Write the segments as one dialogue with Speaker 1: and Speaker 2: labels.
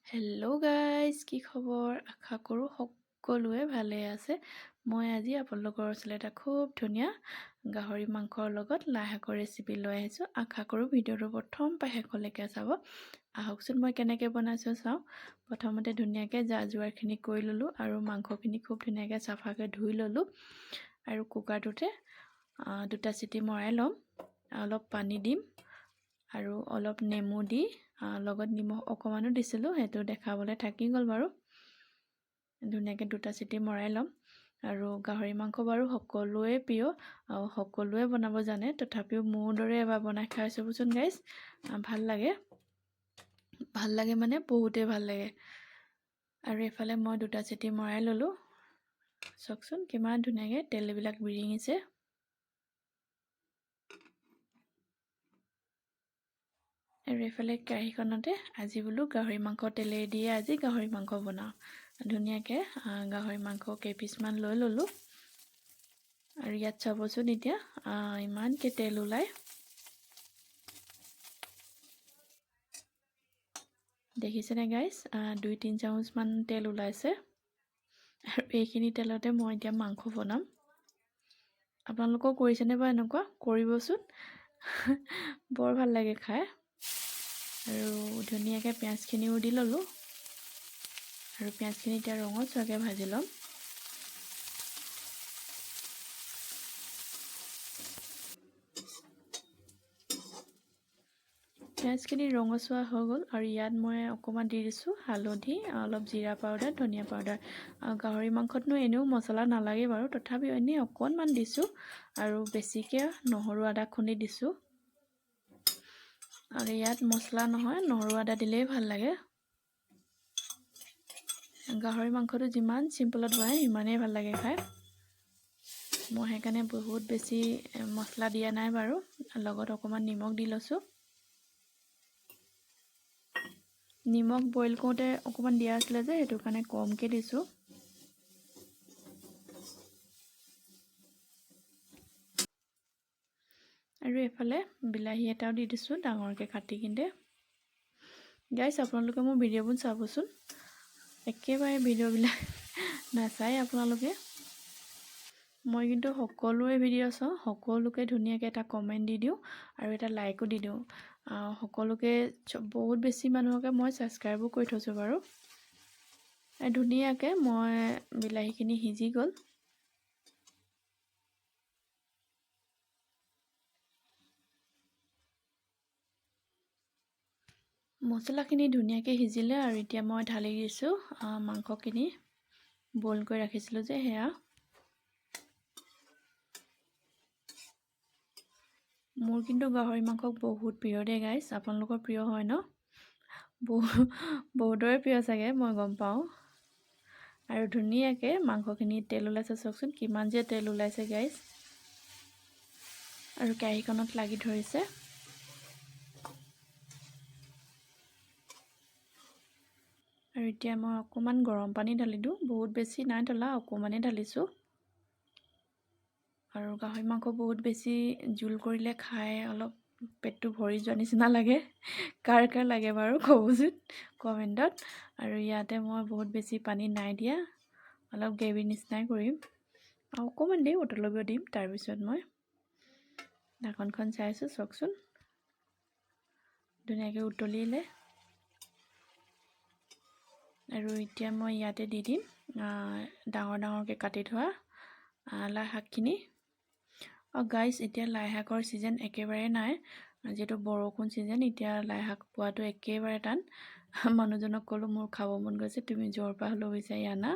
Speaker 1: Hello' guys, কি খবৰ? আশা কৰোঁ সকলোৱে ভালে আছে। মই আজি আপোনালোকৰ ওচৰলৈ এটা খুব ধুনীয়া গাহৰি মাংসৰ লগত লাই শাকৰ ৰেচিপি লৈ আহিছোঁ। আশা কৰোঁ ভিডিঅ'টো প্ৰথম পৰা শেষলৈকে চাব। আহকচোন মই কেনেকৈ বনাইছোঁ চাওঁ। প্ৰথমতে ধুনীয়াকৈ যা যোগাৰখিনি কৰি ল'লোঁ আৰু মাংসখিনি খুব ধুনীয়াকৈ চাফাকৈ ধুই ল'লোঁ আৰু কুকাৰটোতে 2টা চিটি মৰাই ল'ম। অলপ পানী দিম আৰু অলপ নেমু দি লগত নিমখ অকণমানো দিছিলোঁ, সেইটো দেখাবলৈ থাকি গ'ল বাৰু। ধুনীয়াকৈ 2টা চিটি মৰাই ল'ম। আৰু গাহৰি মাংস বাৰু সকলোৱে প্ৰিয় আৰু সকলোৱে বনাব জানে, তথাপিও মোৰ দৰে এবাৰ বনাই খাই চাবচোন গাইজ। ভাল লাগে মানে বহুতেই ভাল লাগে। আৰু এইফালে মই 2টা চিটি মৰাই ল'লোঁ। চাওকচোন কিমান ধুনীয়াকৈ তেলবিলাক বিৰিঙিছে। আৰু এইফালে কেৰাহীখনতে আজি বোলো গাহৰি মাংস তেলেৰে দিয়ে আজি গাহৰি মাংস বনাওঁ। ধুনীয়াকৈ গাহৰি মাংস কেইপিচমান লৈ ল'লোঁ। আৰু ইয়াত চাবচোন এতিয়া ইমানকৈ তেল ওলায়। দেখিছেনে গাইজ? 2-3 চামুচমান তেল ওলাইছে। আৰু এইখিনি তেলতে মই এতিয়া মাংস বনাম। আপোনালোকেও কৰিছেনে বা এনেকুৱা? কৰিবচোন। বৰ ভাল লাগে খাই। আৰু ধুনীয়াকৈ পিঁয়াজখিনিও দি ল'লোঁ। আৰু পিঁয়াজখিনি এতিয়া ৰঙচুৱাকৈ ভাজি ল'ম। পিঁয়াজখিনি ৰঙচুৱা হৈ গ'ল আৰু ইয়াত মই অকণমান দি দিছোঁ হালধি, অলপ জিৰা পাউডাৰ, ধনিয়া পাউডাৰ। গাহৰি মাংসতনো এনেও মছলা নালাগে বাৰু, তথাপিও এনেই অকণমান দিছোঁ। আৰু বেছিকৈ নহৰু আদা খুন্দি দিছোঁ। আৰু ইয়াত মছলা নহয়, নহৰু আদা দিলেই ভাল লাগে। গাহৰি মাংসটো যিমান চিম্পলত বনায় সিমানেই ভাল লাগে খাই। মই সেইকাৰণে বহুত বেছি মছলা দিয়া নাই বাৰু, লগত অকণমান নিমখ দি লৈছোঁ। নিমখ বইল কৰোঁতে অকণমান দিয়া আছিলে যে, সেইটো কাৰণে কমকৈ দিছোঁ। আৰু এইফালে বিলাহী এটাও দি দিছোঁ ডাঙৰকৈ কাটি কিনে। গাইজ আপোনালোকে মোৰ ভিডিঅ'বোৰ চাবচোন, একেবাৰে ভিডিঅ'বিলাক নাচায় আপোনালোকে। মই কিন্তু সকলোৰে ভিডিঅ' চাওঁ, সকলোকে ধুনীয়াকৈ এটা কমেণ্ট দি দিওঁ আৰু এটা লাইকো দি দিওঁ। সকলোকে বহুত বেছি মানুহকে মই ছাবস্ক্ৰাইবো কৰি থৈছোঁ বাৰু। ধুনীয়াকৈ মই বিলাহীখিনি সিজি গ'ল। মছলাখিনি ধুনীয়াকৈ সিজিলে আৰু এতিয়া মই ঢালি দিছোঁ মাংসখিনি বইল কৰি ৰাখিছিলোঁ যে সেয়া। মোৰ কিন্তু গাহৰি মাংস বহুত প্ৰিয় দেই গাইজ। আপোনালোকৰ প্ৰিয় হয় ন? বহুতৰে প্ৰিয় চাগে, মই গম পাওঁ। আৰু ধুনীয়াকৈ মাংসখিনি তেল ওলাইছে, চাওকচোন কিমান যে তেল ওলাইছে গাইজ। আৰু কেৰাহীখনত লাগি ধৰিছে। আৰু এতিয়া মই অকণমান গৰম পানী ঢালি দিওঁ, বহুত বেছি নাই ঢলা, অকণমানেই ঢালিছোঁ। আৰু গাহৰি মাংস বহুত বেছি জোল কৰিলে খাই অলপ পেটটো ভৰি যোৱা নিচিনা লাগে। কাৰ লাগে বাৰু ক'বচোন কমেণ্টত। আৰু ইয়াতে মই বহুত বেছি পানী নাই দিয়া, অলপ গ্ৰেভি নিচিনাই কৰিম আৰু অকণমান দেৰি উতলিব দিম। তাৰপিছত মই ঢাকনখন চাইছোঁ, চাওকচোন ধুনীয়াকৈ উতলিলে। আৰু এতিয়া মই ইয়াতে দি দিম ডাঙৰ ডাঙৰকৈ কাটি থোৱা লাই শাকখিনি। গাইজ, এতিয়া লাই শাকৰ ছিজন একেবাৰে নাই, যিহেতু বৰষুণ ছিজন। এতিয়া লাই শাক পোৱাটো একেবাৰে টান। মানুহজনক ক'লোঁ মোৰ খাব মন গৈছে, তুমি য'ৰ পৰা হ'লেও বিচাৰি আনা।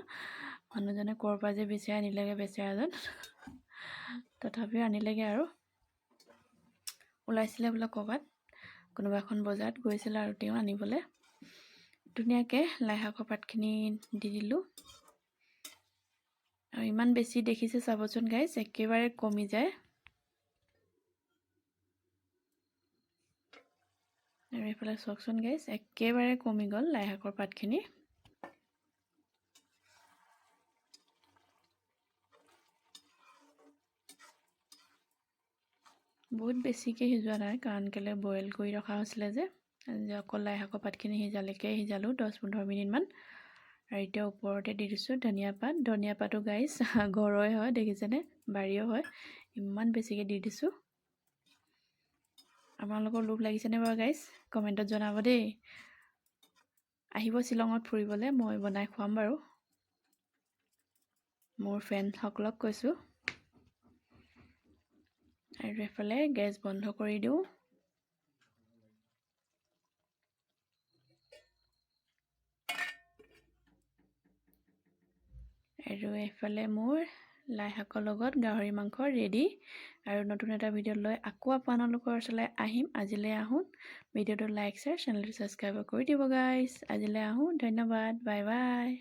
Speaker 1: মানুহজনে ক'ৰ পৰা যে বিচাৰি আনিলেগৈ বেচেৰাজন। তথাপিও আনিলেগৈ আৰু। ওলাইছিলে বোলে ক'ৰবাত, কোনোবা এখন বজাৰত গৈছিলে আৰু তেওঁ আনিবলৈ। ধুনীয়াকৈ লাই শাকৰ পাতখিনি দি দিলোঁ। আৰু ইমান বেছি দেখিছে চাবচোন গাইজ, একেবাৰে কমি যায়। আৰু এইফালে চাওকচোন গাইজ, একেবাৰে কমি গ'ল লাই শাকৰ পাতখিনি। বহুত বেছিকৈ সিজোৱা নাই, কাৰণ কেলৈ বইল কৰি ৰখা হৈছিলে যে। অকল লাই শাকৰ পাতখিনি সিজালোঁ 10-15 মিনিটমান। আৰু এতিয়া ওপৰতে দি দিছোঁ ধনিয়া পাতো গাইছ ঘৰৰে হয়, দেখিছেনে, বাৰীও হয়। ইমান বেছিকৈ দি দিছোঁ। আপোনালোকৰ লোভ লাগিছেনে বাৰু গাইছ, কমেণ্টত জনাব দেই। আহিব শ্বিলঙত ফুৰিবলৈ, মই বনাই খুৱাম বাৰু। মোৰ ফ্ৰেণ্ডসকলক কৈছোঁ। আৰু এফালে গেছ বন্ধ কৰি দিওঁ। আৰু এইফালে মোৰ লাই শাকৰ লগত গাহৰি মাংস ৰেডি। আৰু নতুন এটা ভিডিঅ' লৈ আকৌ আপোনালোকৰ ওচৰলৈ আহিম। আজিলৈ আহোঁ। ভিডিঅ'টো লাইক, শ্বেয়াৰ, চেনেলটো ছাবস্ক্ৰাইব কৰি দিব গাইছ। আজিলৈ আহোঁ। ধন্যবাদ। Bye bye.